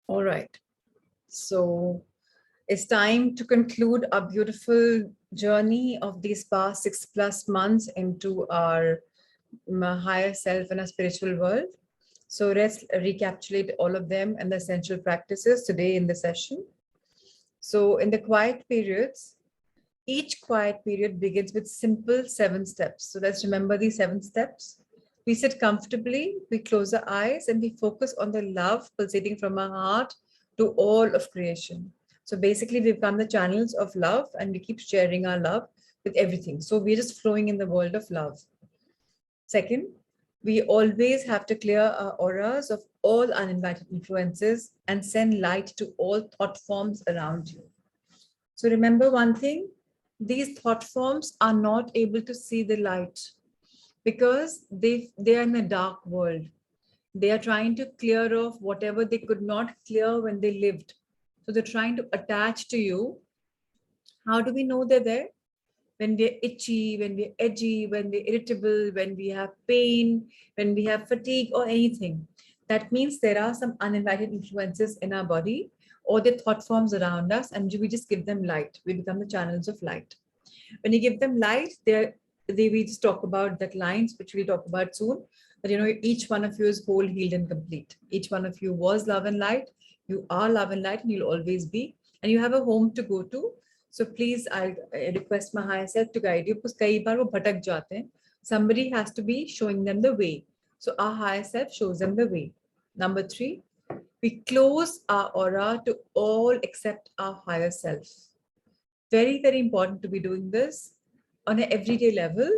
All right. So it's time to conclude our beautiful journey of these past 6+ months into our higher self and our spiritual world. So let's recapitulate all of them and the essential practices today in the session. So in the quiet periods, each quiet period begins with simple 7 steps. So let's remember these 7 steps. We sit comfortably, we close our eyes, and we focus on the love pulsating from our heart to all of creation. So basically, we become the channels of love and we keep sharing our love with everything. So we're just flowing in the world of love. Second, we always have to clear our auras of all uninvited influences and send light to all thought forms around you. So remember one thing, these thought forms are not able to see the light because they are in a dark world. They are trying to clear off whatever they could not clear when they lived. So they're trying to attach to you. How do we know they're there? When we're itchy, when we're edgy, when we're irritable, when we have pain, when we have fatigue or anything. That means there are some uninvited influences in our body or the thought forms around us, and we just give them light. We become the channels of light. When you give them light, we just talk about that lines, which we'll talk about soon. But each one of you is whole, healed, and complete. Each one of you was love and light. You are love and light, and you'll always be. And you have a home to go to. So please, I request my higher self to guide you. Because कई बार वो भटक जाते हैं. Somebody has to be showing them the way. So our higher self shows them the way. Number 3, we close our aura to all except our higher self. Very, very important to be doing this on an everyday level,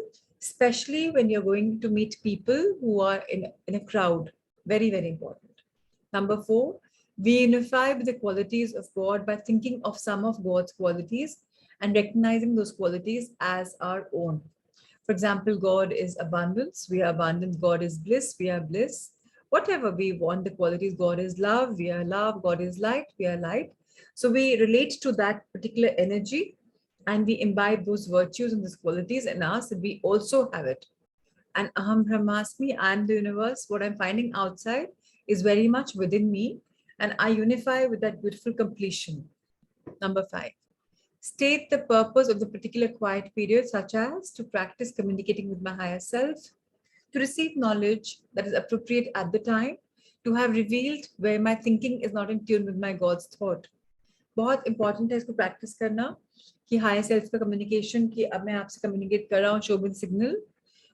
especially when you're going to meet people who are in a crowd. Very, very important. Number 4, we unify with the qualities of God by thinking of some of God's qualities and recognizing those qualities as our own. For example, God is abundance, we are abundance. God is bliss, we are bliss. Whatever we want, the qualities, God is love, we are love. God is light, we are light. So we relate to that particular energy and we imbibe those virtues and those qualities in us, and we also have it. And Aham Brahmasmi, I am the universe. What I'm finding outside is very much within me, and I unify with that beautiful completion. Number 5, state the purpose of the particular quiet period, such as to practice communicating with my higher self, to receive knowledge that is appropriate at the time, to have revealed where my thinking is not in tune with my God's thought. बहुत important है इसको practice करना कि higher self का communication, कि अब मैं आपसे कम्युनिकेट कर रहा हूँ, शो विद सिग्नल.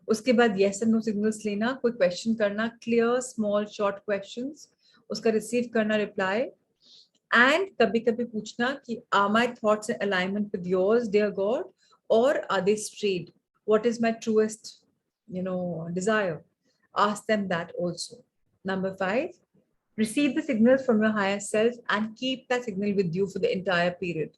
उसके बाद येस एंड नो सिग्नल्स लेना, कोई क्वेश्चन करना, क्लियर स्मॉल शॉर्ट क्वेश्चंस, उसका रिसीव करना रिप्लाई, एंड कभी कभी पूछना कि are my thoughts in alignment with yours dear God और are they straight, what is my truest desire. Ask them that also. Number 5, receive the signals from your higher self and keep that signal with you for the entire period.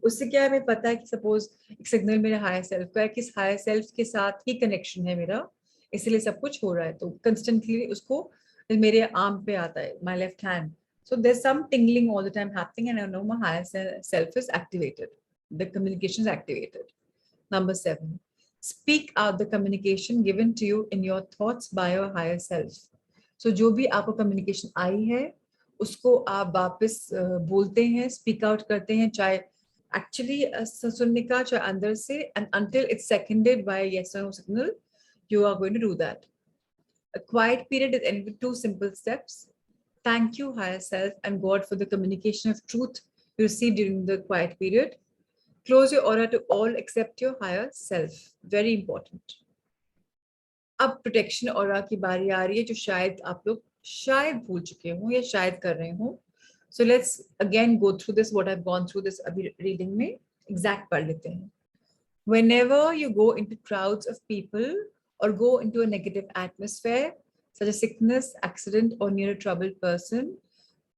उससे क्या है, हमें पता है कि suppose एक signal मेरे higher self का है, किस हायर सेल्फ के साथ ही कनेक्शन है मेरा, इसलिए सब कुछ हो रहा है. तो कंस्टेंटली उसको मेरे आर्म पे आता है, my left hand. So there's some tingling all the time happening and I know my higher self is activated. the communication is activated. Number 7, speak out the communication given to you in your thoughts by your higher self. So जो भी आपको communication आई है उसको आप वापस बोलते हैं, speak out करते हैं, चाहे actually सुनने का, चाहे अंदर से, and until it's seconded by a yes or no signal, you are going to do that. A quiet period is ended with 2 simple steps. Thank you, higher self and God, for the communication of truth you received during the quiet period. Close your aura to all except your higher self. Very important. अब protection aura की बारी आ रही है जो शायद आप लोग शायद भूल चुके हो या शायद कर रहे हो. So let's again go through this, what I've gone through this अभी reading में exact पढ़ लेते हैं. Whenever you go into crowds of people or go into a negative atmosphere, such as sickness, accident, or near a troubled person,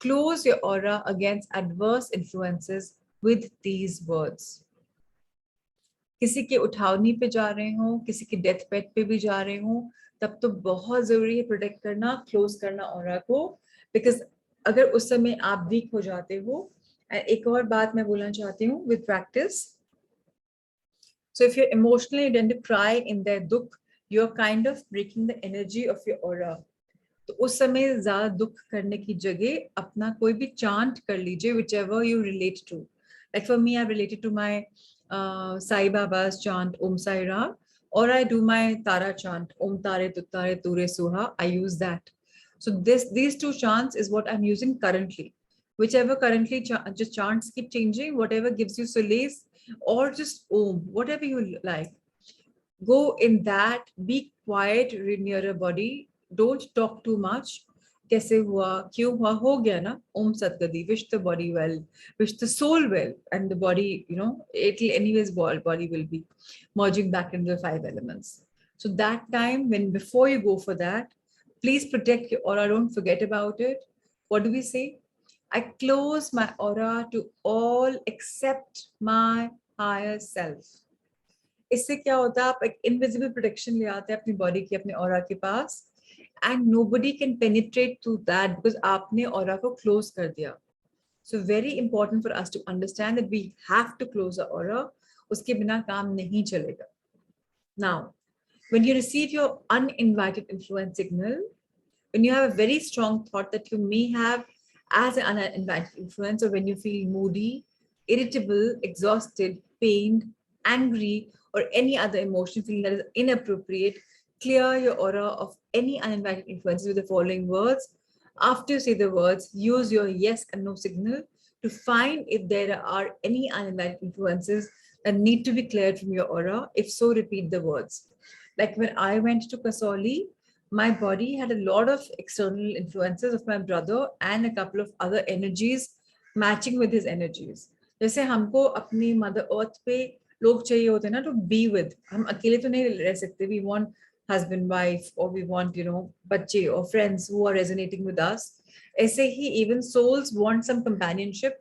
close your aura against adverse influences with these words. किसी के उठावनी पे जा रहे हो, किसी के death bed पे भी जा रहे हो, तब तो बहुत जरूरी है प्रोटेक्ट करना, क्लोज करना ऑरा को, बिकॉज अगर उस समय आप वीक हो जाते हो. एक और बात मैं बोलना चाहती हूँ with practice. So if you're emotionally ready to cry in their dukh, you're kind of breaking the energy of your aura. तो उस समय ज्यादा दुख करने की जगह अपना कोई भी चांट कर लीजिए, whichever you relate to. Like for me, I've related to my Sai Baba's chant Om Sai Ra, or I do my Tara chant Om Tare Tuttare Ture Suha. I use that. So these 2 chants is what I'm using currently. Whichever currently just chants keep changing, whatever gives you solace, or just Om, whatever you like. Go in that, be quiet near your body, don't talk too much. कैसे हुआ, क्यों हुआ, हो गया ना. Om Satgadi, wish the body well, wish the soul well, and the body, it'll anyways, body will be merging back into the 5 elements. So that time, before you go for that, please protect your aura, don't forget about it. What do we say? I close my aura to all except my higher self. इससे क्या होता है, आप एक invisible protection ले आते हैं अपनी बॉडी की, अपने ऑरा के पास, and nobody can penetrate to that because आपने ऑरा को क्लोज कर दिया. So very important for us to understand that we have to close the aura. उसके बिना काम नहीं चलेगा. Now when you receive your uninvited influence signal, when you have a very strong thought that you may have as an uninvited influence, or when you feel moody, irritable, exhausted, pained, angry, or any other emotion feeling that is inappropriate, clear your aura of any uninvited influences with the following words. After you say the words, use your yes and no signal to find if there are any uninvited influences that need to be cleared from your aura. If so, repeat the words. Like when I went to Kasoli, my body had a lot of external influences of my brother and a couple of other energies matching with his energies. जैसे हमको अपनी mother earth पे लोग चाहिए होते हैं ना to be with, हम अकेले तो नहीं रह सकते. वी वांट हस्बैंड वाइफ, और वी वांट बच्चे और friends who are resonating with us. ऐसे ही even souls want some companionship.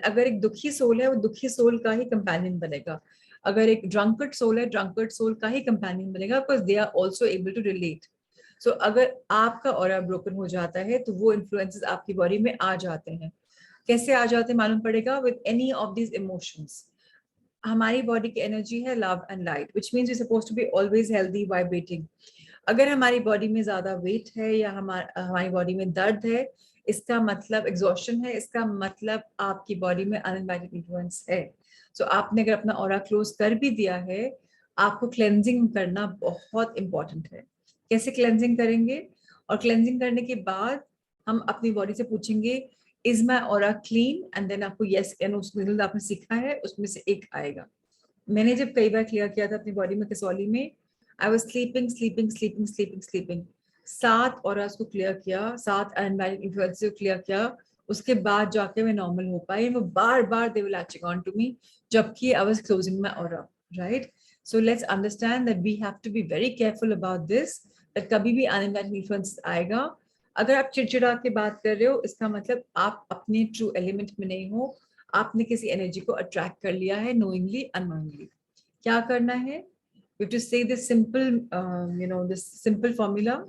अगर एक दुखी सोल है, वो दुखी सोल का ही कंपेनियन बनेगा. अगर एक ड्रंकर्ड सोल है, ड्रंकर्ड सोल का ही कंपेनियन बनेगा, because they are also able to relate. So अगर आपका ऑरा ब्रोकन हो जाता है तो वो इन्फ्लुएंसेस आपकी बॉडी में आ जाते हैं. कैसे आ जाते हैं मालूम पड़ेगा, with any of these emotions. हमारी बॉडी की एनर्जी है love and light, which means we suppose to be always healthy vibrating. अगर हमारी बॉडी में ज्यादा वेट है या हमारी बॉडी में दर्द है, इसका मतलब एग्जॉस्शन है, इसका मतलब आपकी बॉडी में अनइनवाइटेड इन्फ्लुएंस है. सो आपने अगर अपना ऑरा क्लोज कर भी दिया है, आपको क्लेंजिंग करना बहुत इंपॉर्टेंट है. कैसे क्लेंजिंग करेंगे? और क्लेंजिंग करने के बाद हम अपनी बॉडी से पूछेंगे is my aura clean, and then आपको यस एंड उसमें आपने सीखा है उसमें से एक आएगा. मैंने जब कई बार क्लियर किया था अपनी बॉडी में कसौली में, I was sleeping sleeping sleeping sleeping sleeping. 7 auras को क्लियर किया, 7 अनमैरिड इन्फ्लुएंसेस को क्लियर किया, उसके बाद जाके मैं नॉर्मल हो पाई. वो बार बार they will latching on to me, जबकि I was closing my aura, right. So let's understand that we have to be very careful about this, that कभी भी अनमैरिड इन्फ्लुएंस आएगा. अगर आप चिड़चिड़ा के बात कर रहे हो, इसका मतलब आप अपने ट्रू एलिमेंट में नहीं हो, आपने किसी एनर्जी को अट्रैक्ट कर लिया है नोइंगली अननोइंगली. क्या करना है? We have to say this simple, this simple formula.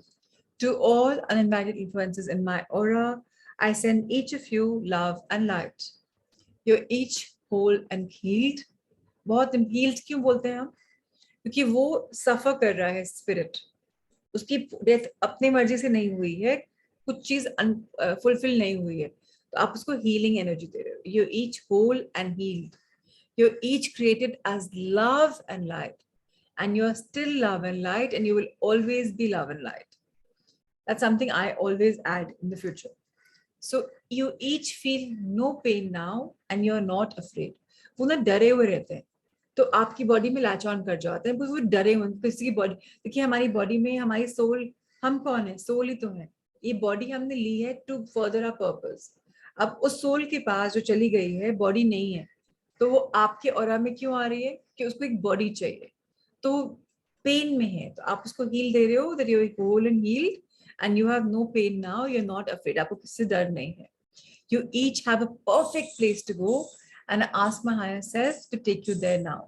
To all uninvited influences in my aura, I send each of you love and light. You're each whole and healed. बहुत heeled क्यों बोलते हैं हम? क्योंकि वो सफर कर रहा है स्पिरिट, उसकी डेथ अपनी मर्जी से नहीं हुई है, कुछ चीज फुलफिल नहीं हुई है, तो आप उसको हीलिंग एनर्जी दे रहे हो. You each whole and healed, you each created as love and light, and you're still love and light, and you will always be love and light. That's something I always add in the future. So you each feel no pain now and you're not afraid. वो ना डरे हुए रहते हैं, तो आपकी body में latch on कर जाते हैं, वो डरे हुए किसी की बॉडी. देखिए हमारी बॉडी में हमारी सोल, हम कौन है? सोल ही तो है. ये बॉडी हमने ली है टू फर्दर आवर पर्पस. अब उस सोल के पास जो चली गई है, बॉडी नहीं है, तो वो आपके ऑरा में क्यों आ रही है? कि उसको एक बॉडी चाहिए, तो पेन में है, तो आप उसको हील दे रहे हो, that you are whole and healed and you have no pain now, you're not afraid, आपको किससे डर नहीं है. You each have a perfect place to go and I ask my higher self to take you there now.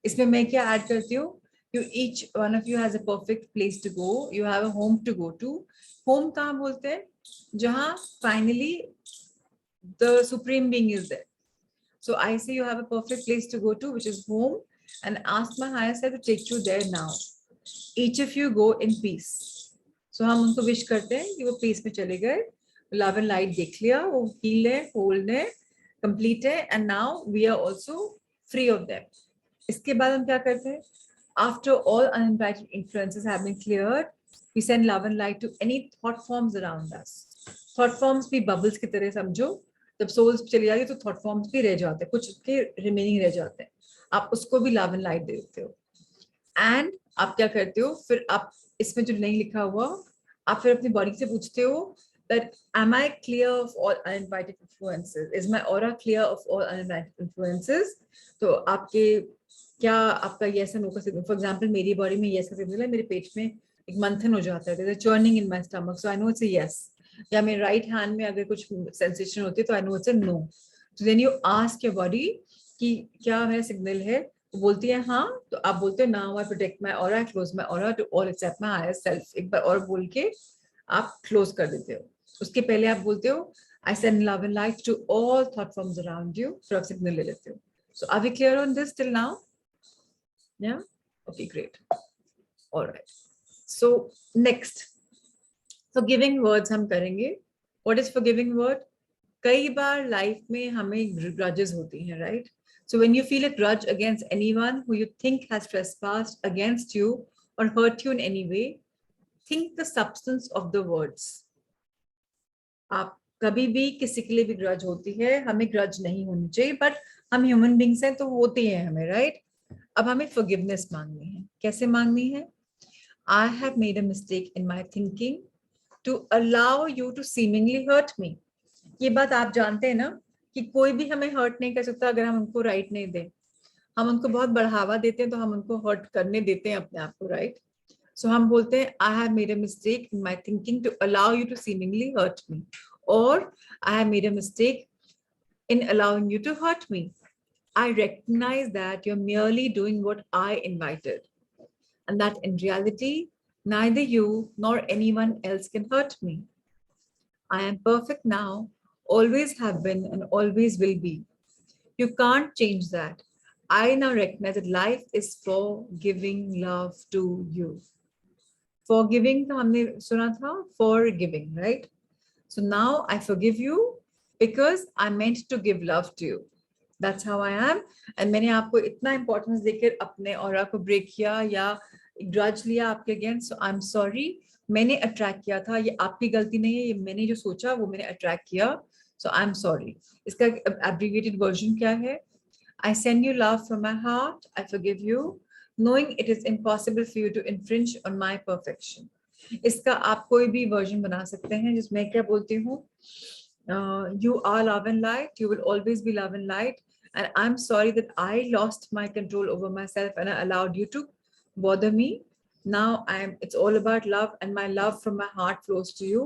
इसमें मैं क्या add करती हूँ? You each one of you has a perfect place to go, you have a home to go to. Home कहाँ बोलते हैं? जहाँ finally the supreme being is there. So I say you have a perfect place to go to, which is home, and ask my higher self to take you there now. Each of you go in peace. So हम उनको wish करते हैं कि वो piece में चले गए, love and light देख लिया, वो हील है, होल्ड है, कंप्लीट है, and now we are also free of them. इसके बाद हम क्या करते हैं? After all uninvited influences have been cleared, we send love and light to any thought forms around us. Thought forms भी बबल्स की तरह समझो, जब सोल्स चली जाती है तो थॉट फॉर्म्स भी रह जाते हैं, कुछ उसके रिमेनिंग रह जाते हैं, आप उसको भी लव एंड लाइट दे देते हो. एंड आप क्या करते हो फिर? आप इसमें जो नहीं लिखा हुआ, आप फिर अपनी बॉडी से पूछते हो that am I clear of all uninvited influences? Is my aura clear of all uninvited influences? तो आपके क्या आपका yes and no का सिग्नल? फॉर एग्जांपल मेरी बॉडी में yes का सिग्नल है, मेरे पेट में एक मंथन हो जाता है, there's a churning in my stomach, so I know it's a yes. या मेरे राइट हैंड में अगर कुछ सेंसेशन होती है तो I know it's a no. So then you ask your body कि क्या मेरा सिग्नल है, वो बोलती है हाँ, तो आप बोलते हो now I protect my aura, I close my aura to all except my higher self. एक बार और बोल के आप क्लोज कर देते हो. उसके पहले आप बोलते हो I send love and light to all thought forms around you, फिर आप सिग्नल ले लेते हो. So are we clear on this till now? Yeah okay, great. Alright, so next forgiving words हम करेंगे. What is forgiving word? कई बार life में हमें ग्रजेस होती हैं, right? So when you feel a grudge against anyone who you think has trespassed against you or hurt you in any way, think the substance of the words. आप कभी भी किसी के लिए भी ग्रज होती है, हमें ग्रज नहीं होनी चाहिए, बट हम ह्यूमन बींग्स हैं तो होती है हमें, राइट? अब हमें फॉरगिवनेस मांगनी है. कैसे मांगनी है? I have made a mistake in my thinking to allow you to seemingly hurt me. ये बात आप जानते हैं ना कि कोई भी हमें हर्ट नहीं कर सकता अगर हम उनको राइट नहीं दें. हम उनको बहुत बढ़ावा देते हैं तो हम उनको हर्ट करने देते हैं अपने आप को, राइट? सो हम बोलते हैं I have made a mistake in my thinking to allow you to seemingly hurt me, और I have made a mistake in allowing you to hurt me. I recognize that you're merely doing what I invited, and that in reality neither you nor anyone else can hurt me. I am perfect now, always have been and always will be. You can't change that. I now recognize that life is for giving love to you. Forgiving का हमने सुना था, forgiving, right? So now I forgive you because I meant to give love to you. That's how I am. And मैंने आपको इतना importance देकर अपने aura को ब्रेक किया या ग्रज लिया आपके अगेंस्ट, so I'm sorry. मैंने अट्रैक्ट किया था, ये आपकी गलती नहीं है, ये मैंने जो सोचा वो मैंने अट्रैक्ट किया, so I'm sorry. इसका abbreviated version क्या है? I send you love from my heart. I forgive you, knowing it is impossible for you to infringe on my perfection. इसका आप कोई भी वर्जन बना सकते हैं जिसमें क्या बोलती हूँ, you are love and light, you will always be love and light, and I'm sorry that I lost my control over myself and I allowed you to bother me. Now it's all about love, and my love from my heart flows to you.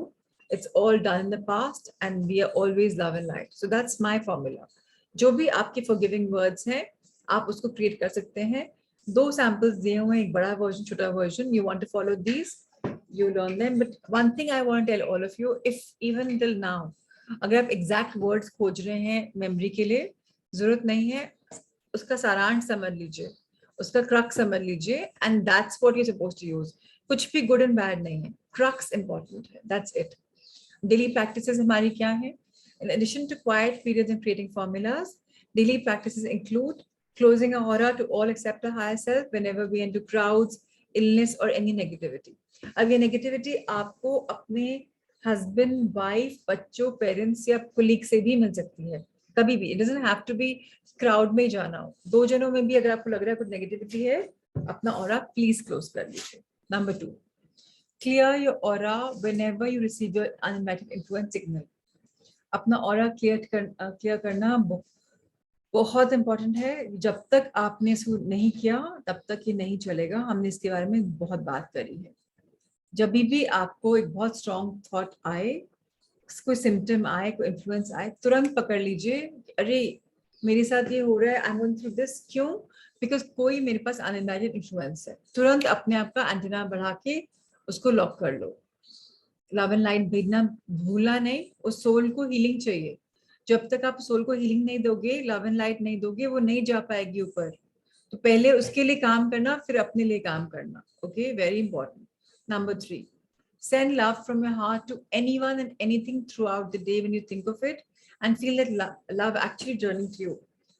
It's all done in the past and we are always love and light. So that's my formula. जो भी आपके forgiving words हैं आप उसको create कर सकते हैं. 2 samples दिए हुए हैं, एक बड़ा version, छोटा version. You want to follow these, you learn them. But one thing I want to tell all of you, if even till now अगर आप exact words खोज रहे हैं memory के लिए, जरूरत नहीं है. उसका सारांश समझ लीजिए, उसका क्रक्स समझ लीजिए, and that's what you supposed to use. कुछ भी गुड एंड बैड नहीं है, क्रक्स इंपॉर्टेंट है, दैट्स इट। डेली प्रैक्टिसेस हमारी क्या है? In addition to quiet periods and creating formulas, daily practices include closing our aura to all except our higher self whenever we enter crowds, illness or any negativity. अब ये negativity आपको अपने husband, wife, बच्चों, parents या colleague से भी मिल सकती है कभी भी। It doesn't have to be crowd में जाना हो, दो जनों में भी अगर आपको लग रहा है कुछ नेगेटिविटी है, अपना ऑरा प्लीज क्लोज कर लीजिए। Number 2, clear your aura whenever you receive your uninvited influence signal. अपना ऑरा क्लियर करना बहुत इंपॉर्टेंट है। जब तक आपने इसको नहीं किया तब तक ये नहीं चलेगा। हमने इसके बारे में बहुत बात करी है। जब भी आपको एक बहुत स्ट्रॉन्ग थॉट आए, कोई सिम्टम आए, कोई इन्फ्लुएंस आए, तुरंत पकड़ लीजिए, अरे मेरे साथ ये हो रहा है, I am going through this. क्यों? बिकॉज कोई मेरे पास अनइमेजिन्ड इन्फ्लुएंस है। तुरंत अपने आप का एंटेना बढ़ा के उसको लॉक कर लो। लव एंड लाइट भेजना भूलना नहीं। उस सोल को हीलिंग चाहिए। जब तक आप सोल को हीलिंग नहीं दोगे, लव एंड लाइट नहीं दोगे, वो नहीं जा पाएगी ऊपर। तो पहले उसके लिए काम करना, फिर अपने लिए काम करना। Okay, very important. Number 3, send love from your heart to anyone and anything throughout the day when you think of it and feel that love actually journeying to you.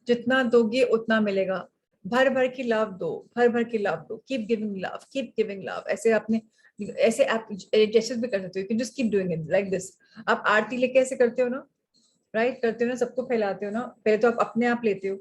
जितना दोगे उतना मिलेगा। भर भर के लव दो, भर भर के लव दो। Keep giving love, keep giving love. ऐसे आपने ऐसे आप जेस्चर्स भी कर सकते हो, you can just keep doing it like this. आप आरती लेके ऐसे करते हो ना, राइट? करते हो ना, सबको फैलाते हो ना। पहले तो आप अपने आप लेते हो,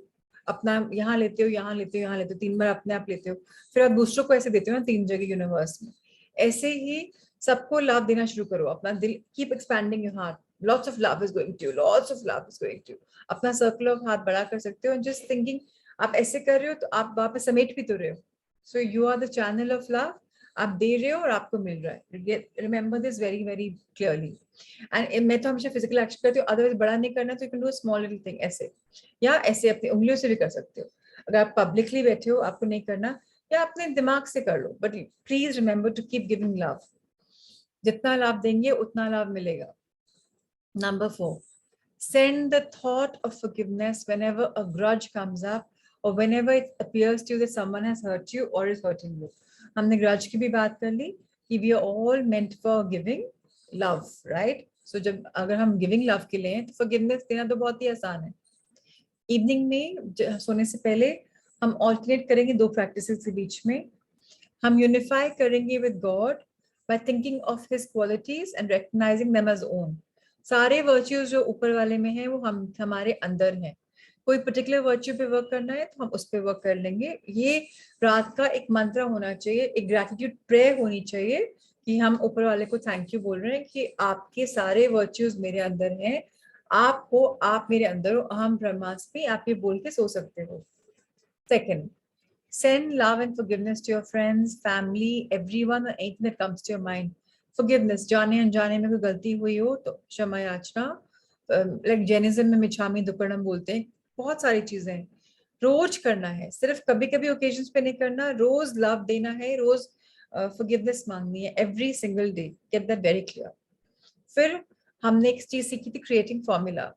अपना यहाँ लेते हो, यहाँ लेते हो, यहाँ लेते हो, 3 बार अपने आप लेते हो, फिर आप दूसरों को ऐसे देते हो ना 3 जगह यूनिवर्स में। ऐसे ही सबको लव देना शुरू करो। अपना दिल, keep expanding your heart, lots of love is going to you, lots of love is going to you. अपना सर्कल ऑफ हार्ट बड़ा कर सकते हो। जस्ट थिंकिंग, आप ऐसे कर रहे हो तो आप वहां पे समेट भी तो रहे हो। So you are the channel of love. आप दे रहे हो और आपको मिल रहा है। Remember this very very clearly. And मैं तो हमेशा फिजिकल एक्शन करती हूँ, अदरवाइज बड़ा नहीं करना तो you can do small little thing, ऐसे या ऐसे अपनी उंगलियों से भी कर सकते हो। अगर आप पब्लिकली बैठे हो, आपको नहीं करना, या अपने दिमाग से कर लो, but please remember to keep giving love. जितना लाभ देंगे उतना लाभ मिलेगा। Number 4, send the thought of forgiveness whenever a grudge comes up or whenever it appears to you that someone has hurt you or is hurting you. हमने grudge की भी बात कर ली कि we are all meant for giving love, right? So जब अगर हम giving love के लिए हैं तो forgiveness देना तो बहुत ही आसान है। इवनिंग में सोने से पहले हम ऑल्टरनेट करेंगे 2 प्रैक्टिसेस के बीच में। हम यूनिफाई करेंगे with God by thinking of his qualities and recognizing them as own. सारे वर्च्यूज जो ऊपर वाले में हैं वो हमारे अंदर हैं। कोई पर्टिकुलर वर्च्यू पे वर्क करना है तो हम उस पे वर्क कर लेंगे। ये रात का एक मंत्र होना चाहिए, एक ग्रैटिट्यूड प्रेयर होनी चाहिए कि हम ऊपर वाले को थैंक यू बोल रहे हैं कि आपके सारे वर्च्यूज मेरे अंदर हैं। आप हो, आप मेरे अंदर हो, अहम ब्रह्मास्मि, आप ये बोल के सो सकते हो। Second, send love and forgiveness to your friends, family, everyone, or anything that comes to your mind. Forgiveness, जाने अनजाने में कोई गलती हुई हो तो क्षमा याचना। लाइक जैनिज्म में मिच्छामी दुक्कड़म बोलते हैं। बहुत सारी चीजें रोज करना है, सिर्फ कभी कभी ओकेजन्स पे नहीं करना। रोज लव देना है, रोज फॉरगिवनेस मांगनी है, every single day. Get that very clear. फिर हमने एक चीज सीखी थी, creating formula.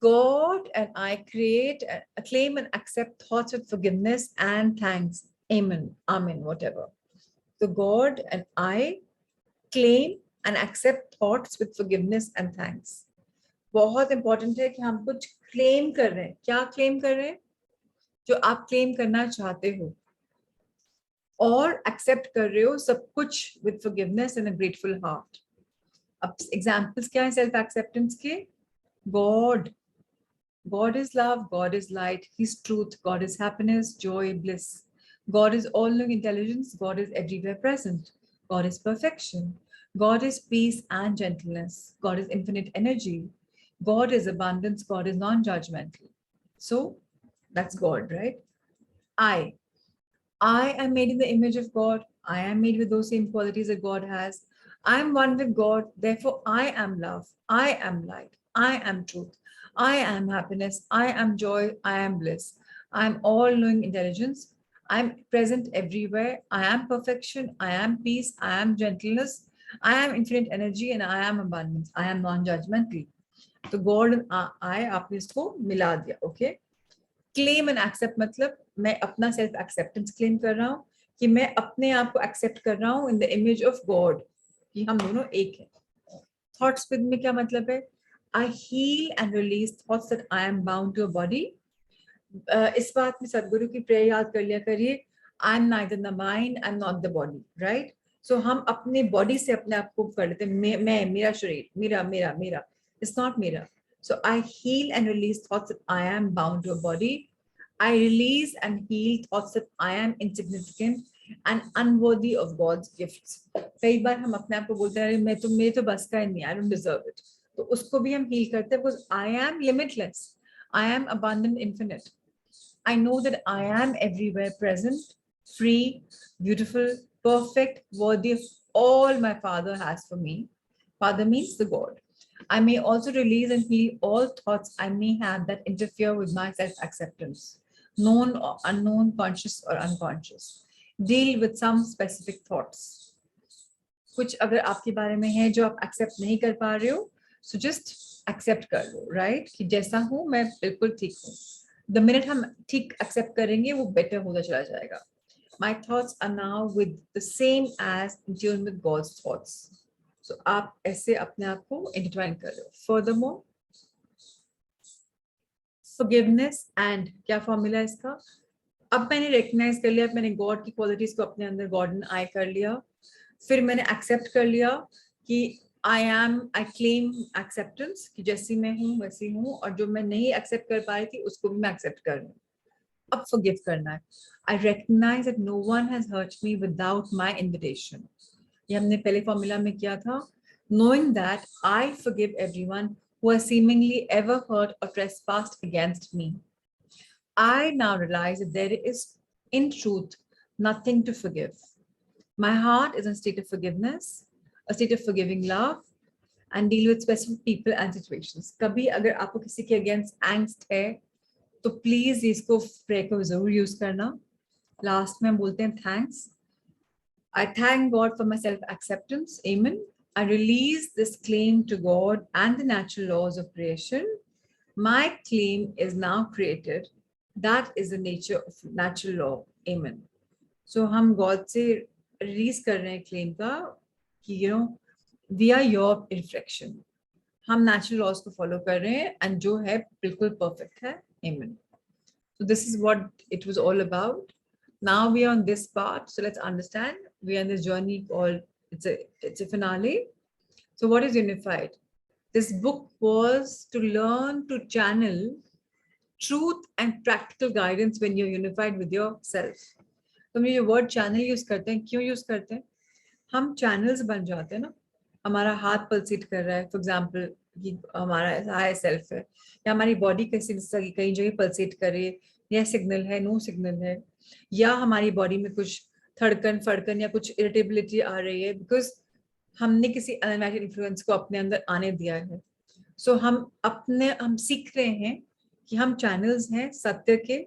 God and I create, claim and accept thoughts with forgiveness and thanks. Amen. Amen. Whatever. So God and I claim and accept thoughts with forgiveness and thanks. बहुत important है कि हम कुछ क्लेम कर रहे हैं। क्या claim कर रहे हैं? जो आप क्लेम करना चाहते हो, और एक्सेप्ट कर रहे हो सब कुछ with forgiveness and a grateful heart. अब एग्जांपल्स क्या है सेल्फ एक्सेप्टेंस के? God is love, God is light, He's truth, God is happiness, joy, bliss. God is all-knowing intelligence, God is everywhere present. God is perfection. God is peace and gentleness. God is infinite energy. God is abundance, God is non-judgmental. So that's God, right? I am made in the image of God. I am made with those same qualities that God has. I am one with God. Therefore, I am love. I am light. I am truth. I am happiness. I am joy. I am bliss. I am all knowing intelligence. I am present everywhere. I am perfection. I am peace. I am gentleness. I am infinite energy and I am abundance. I am non-judgmental. तो God आई आपने इसको मिला दिया, okay? Claim and accept मतलब मैं अपना self acceptance claim कर रहा हूँ कि मैं अपने आप को एक्सेप्ट कर रहा हूँ in the image of God, कि हम दोनों एक हैं. थॉट्स विद में क्या मतलब है? I heal and release thoughts that I am bound to a body. इस बात में सदगुरु की प्रेयर याद कर लिया करिए. I am neither the mind, I am not the body, right? So हम अपने बॉडी से अपने आप को कर लेते हैं मैं मेरा शरीर, मेरा मेरा मेरा. इट्स नॉट मेरा. So I heal and release thoughts that I am bound to a body. I release and heal thoughts that I am insignificant and unworthy of God's gifts. कई बार हम अपने आप को बोलते हैं मेरे तो बस का ही नहीं, I don't deserve it. तो उसको भी हम heal करते हैं because I am limitless. I am abundant, infinite. I know that I am everywhere present, free, beautiful, perfect, worthy of all my Father has for me. Father means the God. I may also release and heal all thoughts I may have that interfere with my self-acceptance, known or unknown, conscious or unconscious. Deal with some specific thoughts. कुछ अगर आपके बारे में है जो आप accept नहीं कर पा रहे हो, so just एक्सेप्ट कर लो, राइट? कि जैसा हूँ मैं बिल्कुल ठीक हूँ. द मिनट हम ठीक एक्सेप्ट करेंगे वो बेटर होता चला जाएगा. My thoughts are now with the same as in tune with God's thoughts. So आप ऐसे अपने आप को इंटरट्वाइन कर रहे हो. Furthermore, forgiveness and क्या फॉर्मूला है इसका? अब मैंने रिकग्नाइज कर लिया, मैंने गॉड की क्वालिटीज को अपने अंदर गॉड आई कर लिया, फिर मैंने एक्सेप्ट कर लिया कि आई क्लेम एक्सेप्टेंस कि जैसी मैं हूँ वैसी हूँ, और जो मैं नहीं एक्सेप्ट कर पा रही थी उसको भी मैं एक्सेप्ट कर लूँ. अब फॉरगिव करना है. I recognize that no one has hurt me without my invitation. ये हमने पहले फॉर्मूला में किया था. Knowing that I forgive everyone who has seemingly ever hurt or trespassed against me. I now realize that there is, in truth, nothing to forgive. My heart is in a state of forgiveness, a state of forgiving love, and deal with specific people and situations. कभी अगर आपको किसी के against angst है, तो please इसको pray को जरूर यूज करना. लास्ट में हम बोलते हैं thanks. I thank God for my self-acceptance. Amen. I release this claim to God and the natural laws of creation. My claim is now created. That is the nature of natural law. Amen. So हम God से release कर रहे हैं claim का कि we are your reflection. हम natural laws को follow कर रहे हैं and जो है बिल्कुल perfect है. Amen. So this is what it was all about. Now we are on this part. So let's understand. We are in this journey called, it's a finale. So what is unified? This book was to learn to channel truth and practical guidance when you're unified with yourself. तो हम ये word channel use करते हैं, क्यों use करते हैं? हम channels बन जाते हैं ना. हमारा हाथ पल्सेट कर रहा है, फॉर एग्जाम्पल कि हमारा हाई सेल्फ है, या हमारी बॉडी किसी कहीं जगह पल्सेट करे, या सिग्नल है, नो सिग्नल है, या हमारी बॉडी में कुछ धड़कन फड़कन या कुछ इरिटेबिलिटी आ रही है बिकॉज हमने किसी अनवांटेड इन्फ्लुएंस को अपने अंदर आने दिया है. सो हम सीख रहे हैं कि हम चैनल्स हैं सत्य के,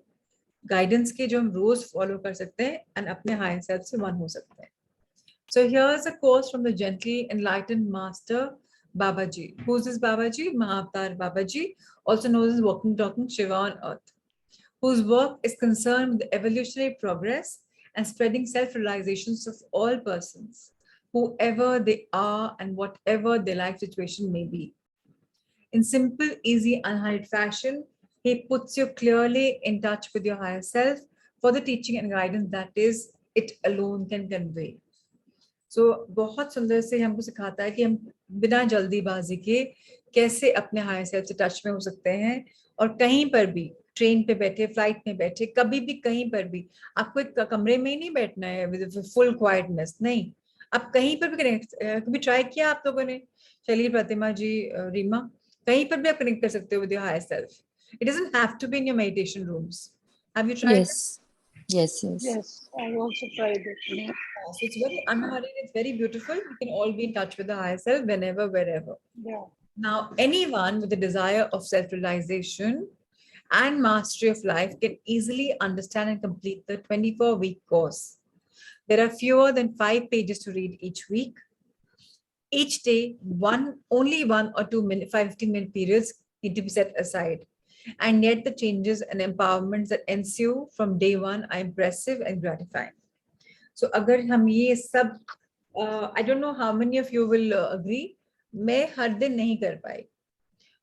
गाइडेंस के, जो हम रोज फॉलो कर सकते हैं एंड अपने हायर सेल्फ से वन हो सकते हैं. So here's a quote from the gently enlightened master Babaji. Who's this Babaji? Mahavatar Babaji, also known as Walking Talking Shiva on Earth, whose work is concerned with the evolutionary progress and spreading self-realizations of all persons, whoever they are and whatever their life situation may be. In simple, easy, unhurried fashion, he puts you clearly in touch with your higher self for the teaching and guidance that is it alone can convey. So बहुत सुंदर से हमको सिखाता है कि हम बिना जल्दीबाजी के कैसे अपने हायर सेल्फ से टच में हो सकते हैं, और कहीं पर भी, ट्रेन पे बैठे, फ्लाइट में बैठे, कभी भी कहीं पर भी, आपको एक कमरे में ही नहीं बैठना है विद फुल क्वाइटनेस, नहीं, आप कहीं पर भी कनेक्ट, कभी ट्राई किया आप लोगों ने? चलिए प्रतिमा जी, रीमा, कहीं पर भी आप कनेक्ट कर सकते हो with your higher self. It doesn't have to be in your meditation rooms. Have you tried? Yes, I also tried it. So it's very unhurried, it's very beautiful. We can all be in touch with the higher self whenever, wherever. Yeah. Now, anyone with a desire of self-realization and mastery of life can easily understand and complete the 24-week course. There are fewer than 5 pages to read each week. Each day, only 1 or 2 minute, 15-minute periods need to be set aside. and yet the changes and empowerments that ensue from day one are impressive and gratifying. So agar hum ye sab, I don't know how many of you will agree, मैं हर दिन नहीं कर पाई.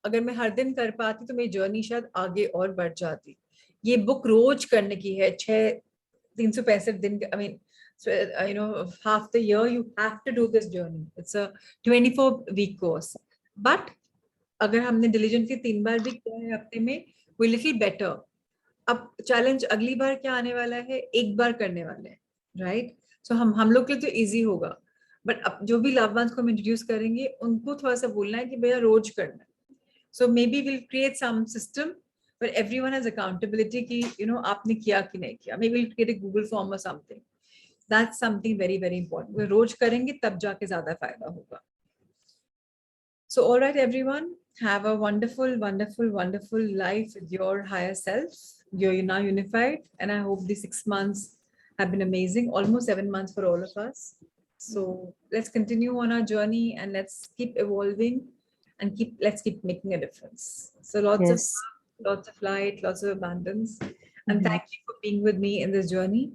अगर मैं हर दिन कर पाती तो मेरी जर्नी शायद आगे और बढ़ जाती. ये बुक रोज करने की है, 365 दिन. I mean, so, half the year you have to do this journey. It's a 24-week course. But अगर हमने diligently 3 बार भी किया है हफ्ते में, we little better. अब चैलेंज अगली बार क्या आने वाला है, एक बार करने वाले हैं, राइट? सो हम लोग के लिए तो इजी होगा, बट अब जो भी लव वंस को हम इंट्रोड्यूस करेंगे उनको थोड़ा सा बोलना है कि भैया रोज करना है. So maybe will create some system where everyone has accountability कि आपने किया कि नहीं किया. Maybe we'll create a Google form or something. That's something very very important. वो रोज करेंगे तब जाके ज्यादा फायदा होगा. So all right everyone, have a wonderful wonderful wonderful life with your higher self. You're now unified, and I hope these 6 months have been amazing. Almost 7 months for all of us. So let's continue on our journey and let's keep evolving and let's keep making a difference. So lots of light, lots of abundance, and thank you for being with me in this journey.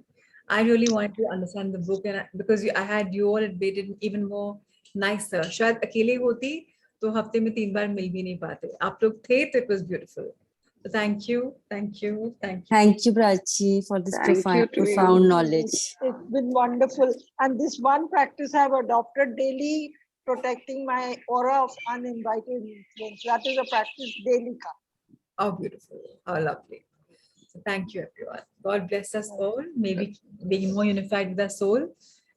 I really wanted to understand the book, and because I had you all, it made it even more nicer. शायद अकेले होती तो हफ्ते में 3 बार मिल भी नहीं पाते. आप लोग थे तो it was beautiful. So thank you. Thank you, Prachi, for this profound knowledge. It's been wonderful. And this one practice I've adopted daily, protecting my aura of uninvited influence. That is a practice daily. How beautiful. How lovely. So thank you, everyone. God bless us all. Maybe being more unified with our soul,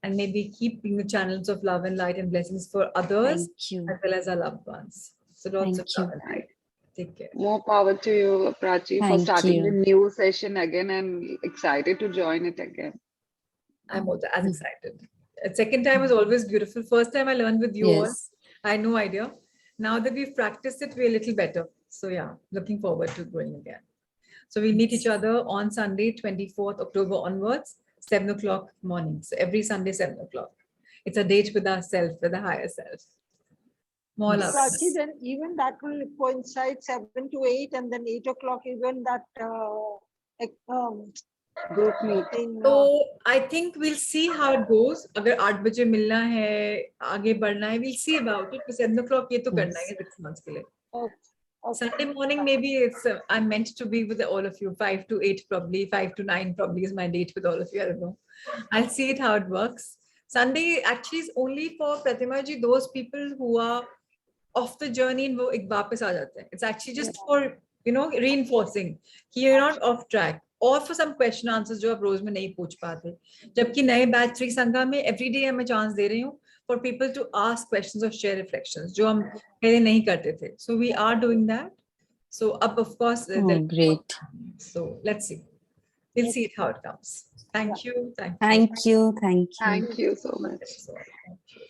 and maybe keep being the channels of love and light and blessings for others as well as our loved ones. So lots of love and light. Take care. More power to you, Prachi, for starting the new session again, and excited to join it again. I'm also as excited. The second time was always beautiful. First time I learned with you all. I had no idea. Now that we've practiced it, we're a little better. So yeah, looking forward to going again. So we'll meet each other on Sunday, 24th October onwards, 7 o'clock morning. So every Sunday, 7 o'clock. It's a date with ourselves, with the higher self. More love. Prachi, then even that will coincide 7 to 8, and then 8 o'clock even that group meeting. So I think we'll see how it goes. अगर 8 बजे मिलना है, आगे बढ़ना है, we'll see about it. 7 o'clock ये तो करना है 6 months के लिए. Okay. Sunday morning, maybe it's I'm meant to be with all of you. 5 to 8 probably, 5 to 9 probably is my date with all of you. I don't know. I'll see it how it works. Sunday actually is only for Pratima ji, those people who are off the journey and वो एक वापस आ जाते हैं. It's actually just for reinforcing कि you're not off track, or for some question answers जो आप रोज में नहीं पूछ पाते. जबकि नए बैच श्री संघा में every day मैं chance दे रही हूँ for people to ask questions or share reflections जो हम पहले नहीं करते थे. So we are doing that. So of course great. So let's see. We'll see it how it comes. Thank you. Thank you. Thank you so much. Thank you.